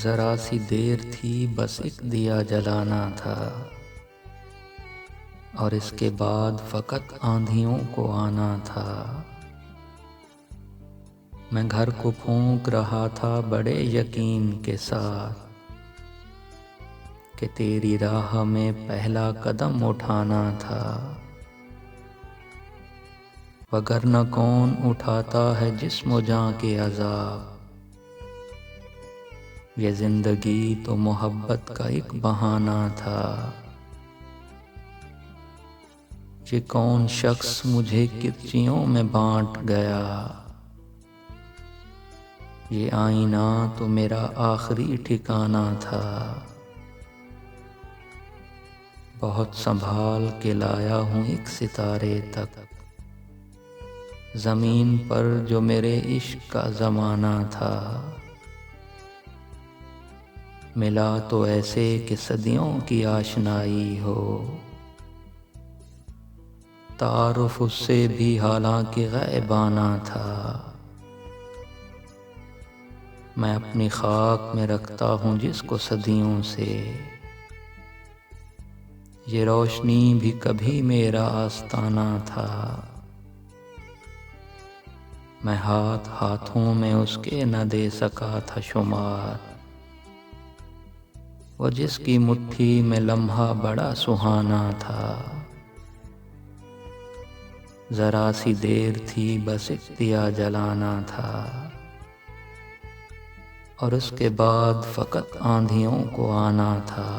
ذرا سی دیر تھی بس ایک دیا جلانا تھا، اور اس کے بعد فقط آندھیوں کو آنا تھا۔ میں گھر کو پھونک رہا تھا بڑے یقین کے ساتھ کہ تیری راہ میں پہلا قدم اٹھانا تھا، وگرنہ کون اٹھاتا ہے جسم و جاں کے عذاب۔ یہ زندگی تو محبت کا ایک بہانہ تھا، یہ کون شخص مجھے کرچیوں میں بانٹ گیا۔ یہ آئینہ تو میرا آخری ٹھکانہ تھا، بہت سنبھال کے لایا ہوں ایک ستارے تک، زمین پر جو میرے عشق کا زمانہ تھا۔ ملا تو ایسے کہ صدیوں کی آشنائی ہو، تعارف اس سے بھی حالانکہ غائبانہ تھا۔ میں اپنی خاک میں رکھتا ہوں جس کو صدیوں سے، یہ روشنی بھی کبھی میرا آستانہ تھا۔ میں ہاتھوں میں اس کے نہ دے سکا تھا شمار، وہ جس کی مٹھی میں لمحہ بڑا سہانا تھا۔ ذرا سی دیر تھی بس ایک دیا جلانا تھا، اور اس کے بعد فقط آندھیوں کو آنا تھا۔